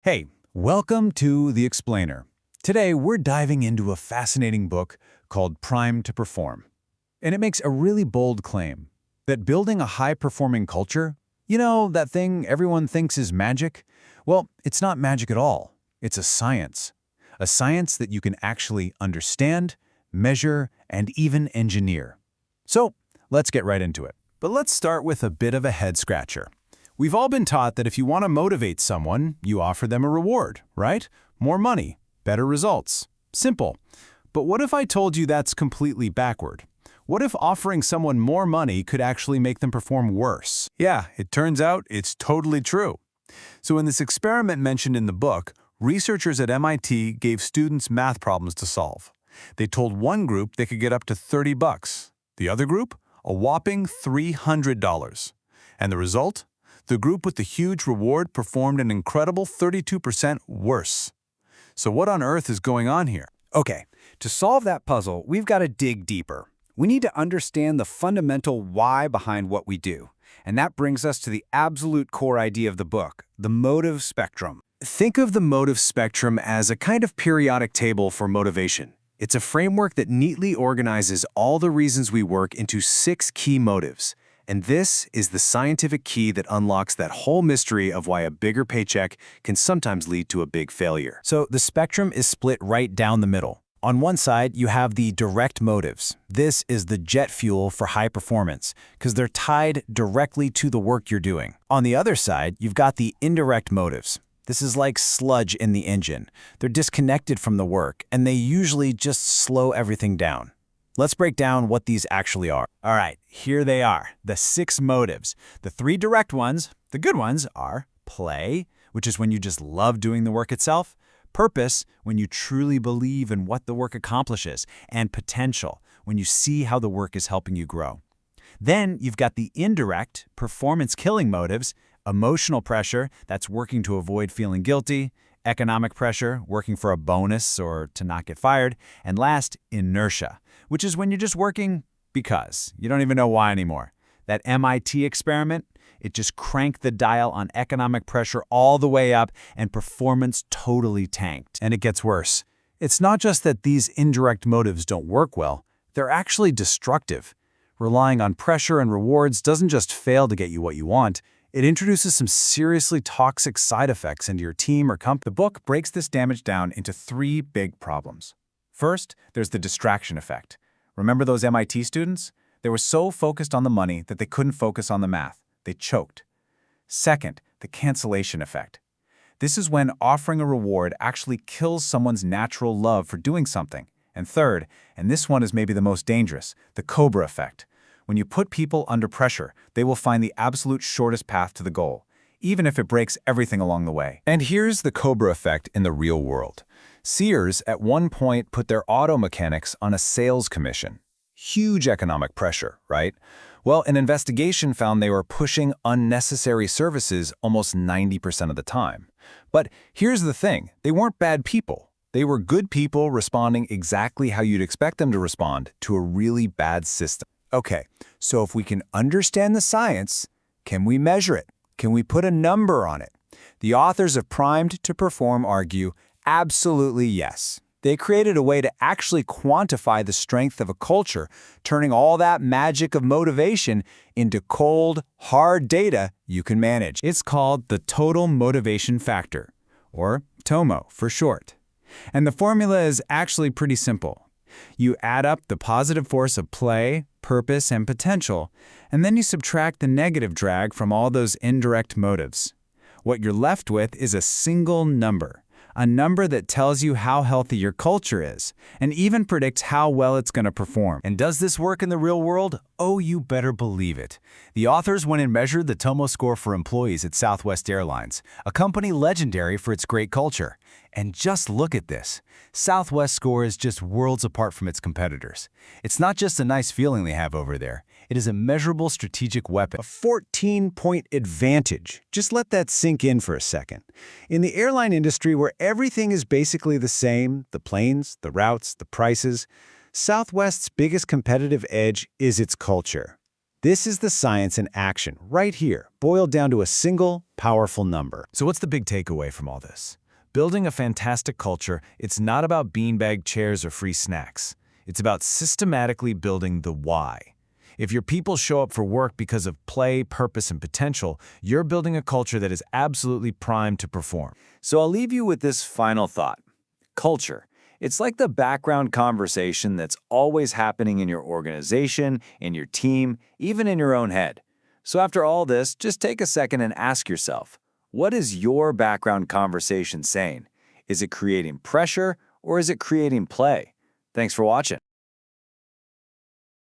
Hey, welcome to The Explainer. Today, we're diving into a fascinating book called Primed to Perform. And it makes a really bold claim that building a high-performing culture, that thing everyone thinks is magic, well, it's not magic at all. It's a science. A science that you can actually understand, measure, and even engineer. So, let's get right into it. But let's start with a bit of a head-scratcher. We've all been taught that if you want to motivate someone, you offer them a reward, right? More money, better results. Simple. But what if I told you that's completely backward? What if offering someone more money could actually make them perform worse? Yeah, it turns out it's totally true. So in this experiment mentioned in the book, researchers at MIT gave students math problems to solve. They told one group they could get up to $30. The other group, a whopping $300. And the result? The group with the huge reward performed an incredible 32% worse. So what on earth is going on here? Okay, to solve that puzzle, we've got to dig deeper. We need to understand the fundamental why behind what we do. And that brings us to the absolute core idea of the book, the motive spectrum. Think of the motive spectrum as a kind of periodic table for motivation. It's a framework that neatly organizes all the reasons we work into 6 key motives. And this is the scientific key that unlocks that whole mystery of why a bigger paycheck can sometimes lead to a big failure. So the spectrum is split right down the middle. On one side, you have the direct motives. This is the jet fuel for high performance, because they're tied directly to the work you're doing. On the other side, you've got the indirect motives. This is like sludge in the engine. They're disconnected from the work, and they usually just slow everything down. Let's break down what these actually are. All right, here they are, the 6 motives. The 3 direct ones, the good ones, are play, which is when you just love doing the work itself, purpose, when you truly believe in what the work accomplishes, and potential, when you see how the work is helping you grow. Then you've got the indirect, performance-killing motives, emotional pressure, that's working to avoid feeling guilty, economic pressure, working for a bonus or to not get fired, and last, inertia, which is when you're just working because you don't even know why anymore. That MIT experiment, it just cranked the dial on economic pressure all the way up and performance totally tanked. And it gets worse. It's not just that these indirect motives don't work well, they're actually destructive. Relying on pressure and rewards doesn't just fail to get you what you want, it introduces some seriously toxic side effects into your team or company. The book breaks this damage down into 3 big problems. First, there's the distraction effect. Remember those MIT students? They were so focused on the money that they couldn't focus on the math. They choked. Second, the cancellation effect. This is when offering a reward actually kills someone's natural love for doing something. And third, and this one is maybe the most dangerous, the Cobra effect. When you put people under pressure, they will find the absolute shortest path to the goal, even if it breaks everything along the way. And here's the Cobra effect in the real world. Sears at one point put their auto mechanics on a sales commission. Huge economic pressure, right? Well, an investigation found they were pushing unnecessary services almost 90% of the time. But here's the thing, they weren't bad people. They were good people responding exactly how you'd expect them to respond to a really bad system. Okay, so if we can understand the science, can we measure it? Can we put a number on it? The authors of Primed to Perform argue, absolutely yes. They created a way to actually quantify the strength of a culture, turning all that magic of motivation into cold, hard data you can manage. It's called the Total Motivation Factor, or TOMO for short. And the formula is actually pretty simple. You add up the positive force of play, purpose, and potential, and then you subtract the negative drag from all those indirect motives. What you're left with is a single number, a number that tells you how healthy your culture is, and even predicts how well it's going to perform. And does this work in the real world? Oh, you better believe it. The authors went and measured the TOMO score for employees at Southwest Airlines, a company legendary for its great culture. And just look at this. Southwest score is just worlds apart from its competitors. It's not just a nice feeling they have over there. It is a measurable strategic weapon. A 14-point advantage. Just let that sink in for a second. In the airline industry where everything is basically the same, the planes, the routes, the prices, Southwest's biggest competitive edge is its culture. This is the science in action, right here, boiled down to a single, powerful number. So what's the big takeaway from all this? Building a fantastic culture, it's not about beanbag chairs or free snacks. It's about systematically building the why. If your people show up for work because of play, purpose, and potential, you're building a culture that is absolutely primed to perform. So I'll leave you with this final thought. Culture. It's like the background conversation that's always happening in your organization, in your team, even in your own head. So after all this, just take a second and ask yourself, what is your background conversation saying? Is it creating pressure or is it creating play? Thanks for watching.